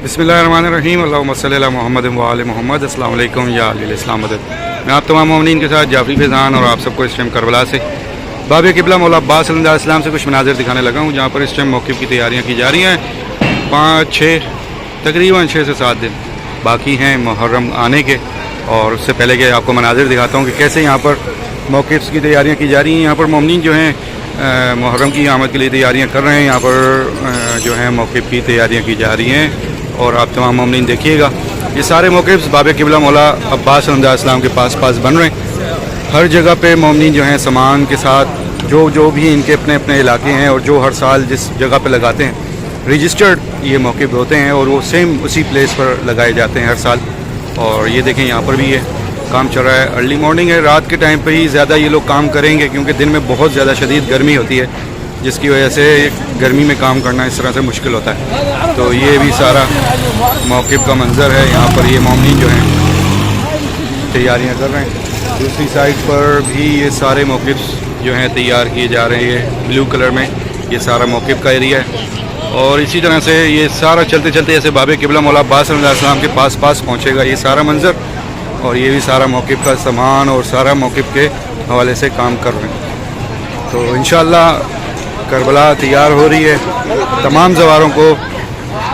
بسم اللہ الرحمن الرحیم، اللہم صلی علی محمد و آل محمد۔ السلام علیکم یا علی الاسلام مدد۔ میں آپ تمام مومنین کے ساتھ جعفری فیضان اور آپ سب کو اس ٹائم کربلا سے باب قبلہ مولا عباس صلی اللہ علیہ وسلم سے کچھ مناظر دکھانے لگا ہوں، جہاں پر اس ٹائم موقف کی تیاریاں کی جا رہی ہیں۔ 6 سے 7 دن باقی ہیں محرم آنے کے، اور اس سے پہلے کہ آپ کو مناظر دکھاتا ہوں کہ کیسے یہاں پر موقف کی تیاریاں کی جا رہی ہیں۔ یہاں پر مومنین جو ہیں محرم کی آمد کے لیے تیاریاں کر رہے ہیں۔ یہاں پر جو ہیں موقف کی تیاریاں کی جا رہی ہیں، اور آپ تمام مومنین دیکھیے گا یہ سارے موقف باب قبلہ مولا عباس صلی اللہ علیہ وسلم کے پاس بن رہے ہیں۔ ہر جگہ پہ مومنین جو ہیں سامان کے ساتھ جو بھی ان کے اپنے علاقے ہیں، اور جو ہر سال جس جگہ پہ لگاتے ہیں رجسٹرڈ یہ موقف ہوتے ہیں، اور وہ سیم اسی پلیس پر لگائے جاتے ہیں ہر سال۔ اور یہ دیکھیں یہاں پر بھی یہ کام چل رہا ہے۔ ارلی مارننگ ہے، رات کے ٹائم پہ ہی زیادہ یہ لوگ کام کریں گے، کیونکہ دن میں بہت زیادہ شدید گرمی ہوتی ہے، جس کی وجہ سے گرمی میں کام کرنا اس طرح سے مشکل ہوتا ہے۔ تو یہ بھی سارا موقف کا منظر ہے۔ یہاں پر یہ مومنین جو ہیں تیاریاں کر رہے ہیں۔ دوسری سائڈ پر بھی یہ سارے موقف جو ہیں تیار کیے جا رہے ہیں۔ بلو کلر میں یہ سارا موقف کا ایریا ہے، اور اسی طرح سے یہ سارا چلتے چلتے ایسے باب قبلہ مولا عباس صلی اللہ علیہ وسلم کے پاس پہنچے گا یہ سارا منظر، اور یہ بھی سارا موقف کا سامان اور سارا موقف کے حوالے سے کام کر رہے ہیں۔ تو انشاءاللہ کربلا تیار ہو رہی ہے۔ تمام زواروں کو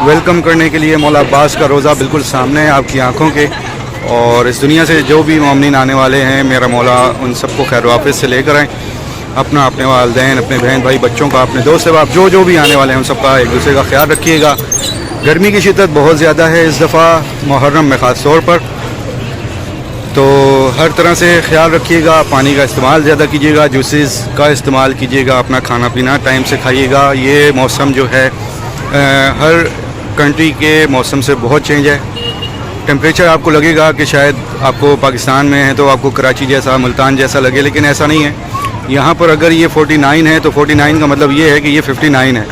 ویلکم کرنے کے لیے مولا عباس کا روضہ بالکل سامنے ہے آپ کی آنکھوں کے، اور اس دنیا سے جو بھی مومنین آنے والے ہیں میرا مولا ان سب کو خیر و عافیت سے لے کر آئیں۔ اپنے والدین، اپنے بہن بھائی، بچوں کا، اپنے دوست احباب جو بھی آنے والے ہیں ان سب کا ایک دوسرے کا خیال رکھیے گا۔ گرمی کی شدت بہت زیادہ ہے اس دفعہ محرم میں خاص طور پر، تو ہر طرح سے خیال رکھیے گا۔ پانی کا استعمال زیادہ کیجیے گا، جوسز کا استعمال کیجیے گا، اپنا کھانا پینا ٹائم سے کھائیے گا۔ یہ موسم جو ہے ہر کنٹری کے موسم سے بہت چینج ہے۔ ٹیمپریچر آپ کو لگے گا کہ شاید آپ کو پاکستان میں ہے تو آپ کو کراچی جیسا، ملتان جیسا لگے، لیکن ایسا نہیں ہے۔ یہاں پر اگر یہ 49 ہے تو 49 کا مطلب یہ ہے کہ یہ 59 ہے،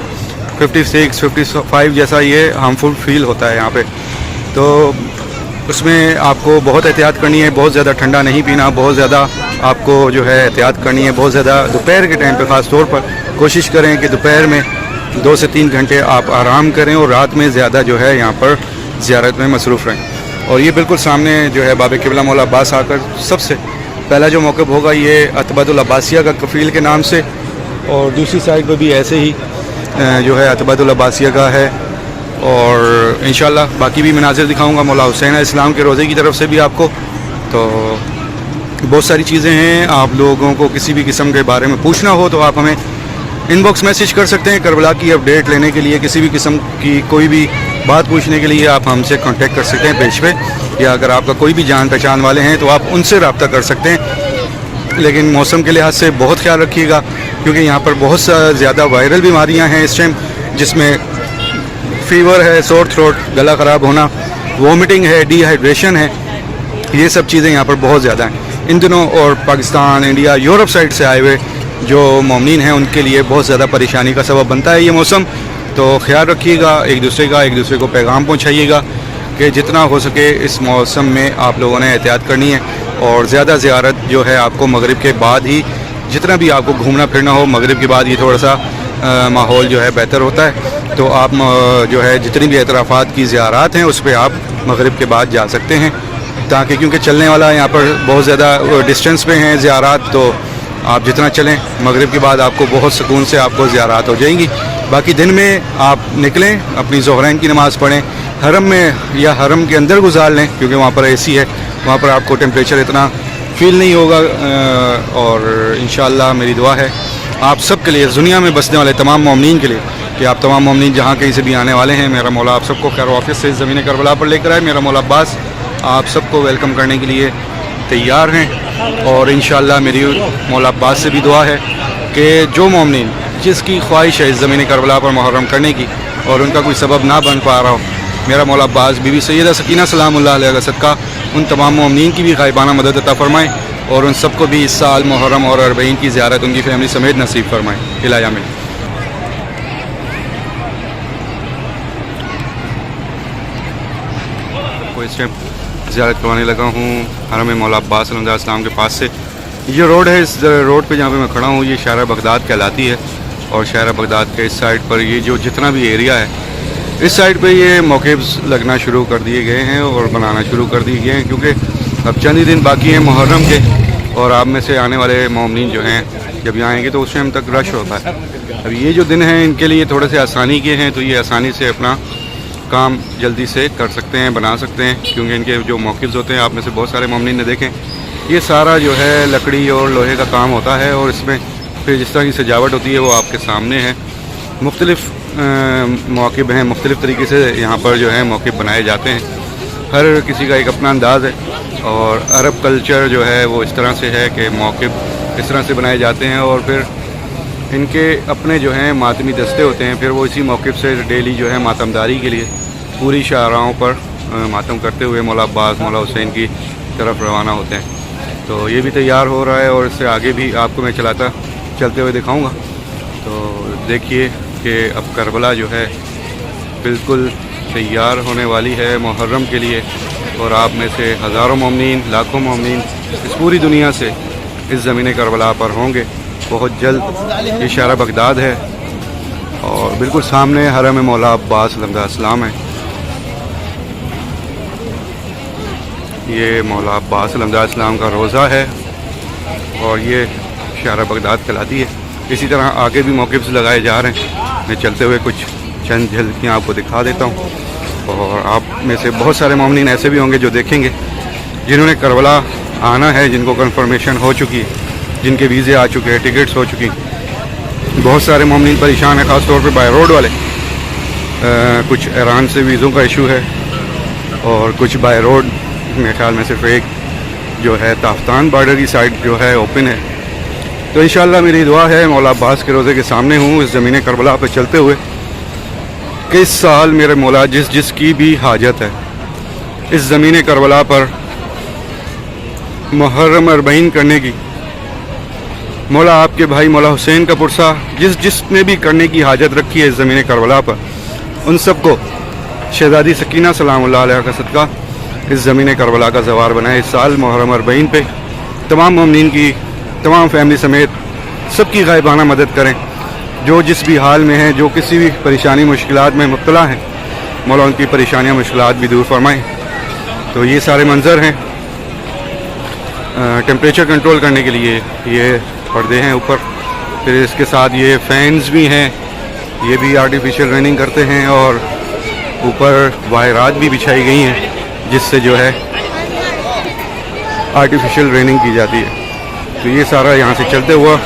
56 55 جیسا یہ ہارمفل فیل ہوتا ہے یہاں پہ۔ تو اس میں آپ کو بہت احتیاط کرنی ہے، بہت زیادہ ٹھنڈا نہیں پینا، بہت زیادہ آپ کو جو ہے احتیاط کرنی ہے۔ بہت زیادہ دوپہر کے ٹائم پہ خاص طور پر کوشش کریں کہ دوپہر میں 2 سے 3 گھنٹے آپ آرام کریں، اور رات میں زیادہ جو ہے یہاں پر زیارت میں مصروف رہیں۔ اور یہ بالکل سامنے جو ہے باب قبلہ مولا عباس آ کر سب سے پہلا جو موقف ہوگا یہ عتبۃ العباسیہ کا کفیل کے نام سے، اور دوسری سائڈ پہ بھی ایسے ہی جو ہے عتبۃ العباسیہ کا ہے۔ اور انشاءاللہ باقی بھی مناظر دکھاؤں گا مولا حسین علیہ السلام کے روضے کی طرف سے بھی آپ کو۔ تو بہت ساری چیزیں ہیں، آپ لوگوں کو کسی بھی قسم کے بارے میں پوچھنا ہو تو آپ ہمیں ان باکس میسیج کر سکتے ہیں۔ کربلا کی اپڈیٹ لینے کے لیے، کسی بھی قسم کی کوئی بھی بات پوچھنے کے لیے آپ ہم سے کانٹیکٹ کر سکتے ہیں پیج پہ، یا اگر آپ کا کوئی بھی جان پہچان والے ہیں تو آپ ان سے رابطہ کر سکتے ہیں۔ لیکن موسم کے لحاظ سے بہت خیال رکھیے گا، کیونکہ یہاں پر بہت زیادہ وائرل بیماریاں ہیں اس ٹائم، جس میں فیور ہے، سور تھروٹ، گلا خراب ہونا، وومٹنگ ہے، ڈی ہائیڈریشن ہے، یہ سب چیزیں یہاں پر بہت زیادہ ہیں ان دنوں۔ اور پاکستان، انڈیا، یورپ سائڈ سے آئے ہوئے جو مومنین ہیں ان کے لیے بہت زیادہ پریشانی کا سبب بنتا ہے یہ موسم۔ تو خیال رکھیے گا، ایک دوسرے کو پیغام پہنچائیے گا کہ جتنا ہو سکے اس موسم میں آپ لوگوں نے احتیاط کرنی ہے، اور زیادہ زیارت جو ہے آپ کو مغرب کے بعد ہی، جتنا بھی آپ کو گھومنا پھرنا ہو مغرب کے بعد ہی تھوڑا سا ماحول جو ہے بہتر ہوتا ہے۔ تو آپ جو ہے جتنی بھی اعترافات کی زیارات ہیں اس پہ آپ مغرب کے بعد جا سکتے ہیں، تاکہ کیونکہ چلنے والا یہاں پر بہت زیادہ ڈسٹینس پہ ہیں زیارات، تو آپ جتنا چلیں مغرب کے بعد آپ کو بہت سکون سے آپ کو زیارات ہو جائیں گی۔ باقی دن میں آپ نکلیں، اپنی ظہرین کی نماز پڑھیں، حرم میں یا حرم کے اندر گزار لیں، کیونکہ وہاں پر AC ہے، وہاں پر آپ کو ٹیمپریچر اتنا فیل نہیں ہوگا۔ اور انشاءاللہ میری دعا ہے آپ سب کے لیے، دنیا میں بسنے والے تمام مومنین کے لیے، کہ آپ تمام مومنین جہاں کہیں سے بھی آنے والے ہیں، میرا مولا آپ سب کو خیر و عافیت سے زمین کربلا پر لے کر آئے۔ میرا مولا عباس آپ سب کو ویلکم کرنے کے لیے تیار ہیں، اور انشاءاللہ میری مولا عباس سے بھی دعا ہے کہ جو مومنین جس کی خواہش ہے اس زمین کربلا پر محرم کرنے کی، اور ان کا کوئی سبب نہ بن پا رہا ہو، میرا مولا عباس بی بی سیدہ سکینہ سلام اللہ علیہ کا صدقہ ان تمام مومنین کی بھی غائبانہ مدد عطا فرمائیں، اور ان سب کو بھی اس سال محرم اور 40 کی زیارت ان کی فیملی سمیت نصیب فرمائیں۔ الہ آمین۔ کو اس ٹائم زیارت کروانے لگا ہوں حرم مولا عباس صلی اللہ علیہ وسلم کے پاس سے۔ یہ روڈ ہے، اس روڈ پہ جہاں پہ میں کھڑا ہوں یہ شہر بغداد کہلاتی ہے، اور شہر بغداد کے اس سائڈ پر یہ جو جتنا بھی ایریا ہے اس سائڈ پہ یہ موقفs لگنا شروع کر دیے گئے ہیں اور بنانا شروع کر دیے گئے ہیں، کیونکہ اب چند ہی دن باقی ہیں محرم کے، اور آپ میں سے آنے والے مومنین جو ہیں جب یہاں آئیں گے تو اس ٹائم تک رش ہوتا ہے۔ اب یہ جو دن ہیں ان کے لیے تھوڑے سے آسانی کے ہیں، تو یہ آسانی سے اپنا کام جلدی سے کر سکتے ہیں، بنا سکتے ہیں، کیونکہ ان کے جو موقفs ہوتے ہیں آپ میں سے بہت سارے مومنین نے دیکھیں، یہ سارا جو ہے لکڑی اور لوہے کا کام ہوتا ہے، اور اس میں پھر جس طرح کی سجاوٹ ہوتی ہے وہ آپ کے سامنے ہے۔ مختلف مواقب ہیں، مختلف طریقے سے یہاں پر جو ہے موقف بنائے جاتے ہیں، ہر کسی کا ایک اپنا انداز ہے، اور عرب کلچر جو ہے وہ اس طرح سے ہے کہ موقف اس طرح سے بنائے جاتے ہیں، اور پھر ان کے اپنے جو ہیں ماتمی دستے ہوتے ہیں، پھر وہ اسی موقف سے ڈیلی جو ہے ماتمداری کے لیے پوری شاہراہوں پر ماتم کرتے ہوئے مولا عباس مولا حسین کی طرف روانہ ہوتے ہیں۔ تو یہ بھی تیار ہو رہا ہے، اور اس سے آگے بھی آپ کو میں چلتے ہوئے دکھاؤں گا۔ تو دیکھیے کہ اب کربلا جو ہے بالکل تیار ہونے والی ہے محرم کے لیے، اور آپ میں سے ہزاروں مومنین، لاکھوں مومنین اس پوری دنیا سے اس زمین کربلا پر ہوں گے بہت جلد۔ یہ شہر بغداد ہے، اور بالکل سامنے حرم مولا عباس علیہ السلام ہے۔ یہ مولا عباس علیہ السلام کا روضہ ہے، اور یہ شہر بغداد کہلاتی ہے۔ اسی طرح آگے بھی موقفs لگائے جا رہے ہیں، میں چلتے ہوئے کچھ چند جھلکیاں آپ کو دکھا دیتا ہوں، اور آپ میں سے بہت سارے مومنین ایسے بھی ہوں گے جو دیکھیں گے جنہوں نے کربلا آنا ہے، جن کو کنفرمیشن ہو چکی ہے، جن کے ویزے آ چکے ہیں، ٹکٹس ہو چکی ہیں۔ بہت سارے مومنین پریشان ہیں، خاص طور پہ بائی روڈ والے، کچھ ایران سے ویزوں کا ایشو ہے، اور کچھ بائی روڈ میرے خیال میں صرف ایک جو ہے تافتان بارڈر کی سائڈ جو ہے اوپن ہے۔ تو انشاءاللہ میری دعا ہے مولا عباس کے روضے کے سامنے ہوں اس زمین کربلا پہ چلتے ہوئے کہ اس سال میرے مولا جس کی بھی حاجت ہے اس زمین کربلا پر محرم 40 کرنے کی، مولا آپ کے بھائی مولا حسین کا پرسہ جس نے بھی کرنے کی حاجت رکھی ہے اس زمین کربلا پر، ان سب کو شہزادی سکینہ سلام اللہ علیہ کا صدقہ اس زمین کربلا کا زوار بنائے۔ اس سال محرم 40 پہ تمام مومنین کی، تمام فیملی سمیت سب کی غائبانہ مدد کریں، جو جس بھی حال میں ہیں، جو کسی بھی پریشانی مشکلات میں مبتلا ہیں، مولا ان کی پریشانیاں مشکلات بھی دور فرمائیں۔ تو یہ سارے منظر ہیں۔ ٹیمپریچر کنٹرول کرنے کے لیے یہ پردے ہیں اوپر، پھر اس کے ساتھ یہ فینز بھی ہیں، یہ بھی آرٹیفیشل رننگ کرتے ہیں، اور اوپر وائرات بھی بچھائی گئی ہیں جس سے جو ہے آرٹیفیشل رننگ کی جاتی ہے۔ تو یہ سارا یہاں سے چلتے ہوا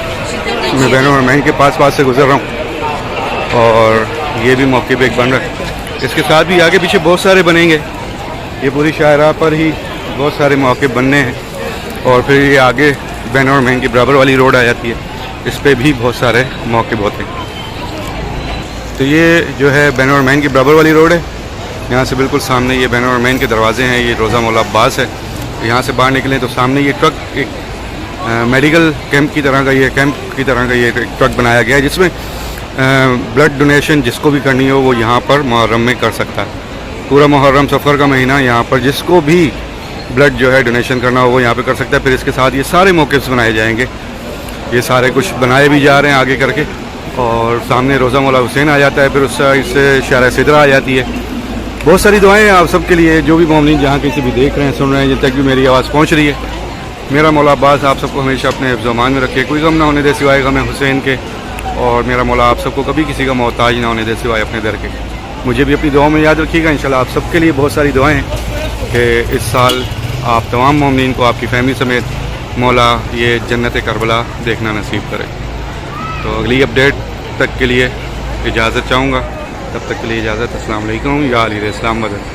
میں بین الحرمین کے پاس سے گزر رہا ہوں، اور یہ بھی موقع پہ ایک بن رہا ہے۔ اس کے ساتھ بھی آگے پیچھے بہت سارے بنیں گے، یہ پوری شاہراہ پر ہی بہت سارے موقع بننے ہیں، اور پھر یہ آگے بین الحرمین کی برابر والی روڈ آ جاتی ہے، اس پہ بھی بہت سارے موقع ہوتے ہیں۔ تو یہ جو ہے بین الحرمین کی برابر والی روڈ ہے، یہاں سے بالکل سامنے یہ بین الحرمین کے دروازے ہیں، یہ روضہ مولا عباس ہے۔ یہاں سے باہر نکلیں تو سامنے یہ ٹرک ایک میڈیکل کیمپ کی طرح کا یہ ٹرک بنایا گیا ہے، جس میں بلڈ ڈونیشن جس کو بھی کرنی ہو وہ یہاں پر محرم میں کر سکتا ہے۔ پورا محرم سفر کا مہینہ یہاں پر جس کو بھی بلڈ جو ہے ڈونیشن کرنا ہو وہ یہاں پہ کر سکتا ہے۔ پھر اس کے ساتھ یہ سارے موقفs بنائے جائیں گے، یہ سارے کچھ بنائے بھی جا رہے ہیں آگے کر کے، اور سامنے روضہ مولا حسین آ جاتا ہے، پھر اس سے شارع صدرہ آ جاتی ہے۔ بہت ساری دعائیں ہیں آپ سب کے لیے، جو بھی مومنین جہاں کسی بھی دیکھ رہے ہیں، سن رہے ہیں، جن تک بھی میری آواز پہنچ رہی ہے۔ میرا مولا عباس آپ سب کو ہمیشہ اپنے حفظ و امان میں رکھے، کوئی غم نہ ہونے دے سوائے غم حسین کے، اور میرا مولا آپ سب کو کبھی کسی کا محتاج نہ ہونے دے سوائے اپنے در کے۔ مجھے بھی اپنی دعاؤں میں یاد رکھیے گا۔ انشاءاللہ آپ سب کے لیے بہت ساری دعائیں ہیں کہ اس سال آپ تمام مومنین کو آپ کی فیملی سمیت مولا یہ جنت کربلا دیکھنا نصیب کرے۔ تو اگلی اپڈیٹ تک کے لیے اجازت چاہوں گا، تب تک کے لیے اجازت۔ السلام علیکم، یا علی اسلام مدد۔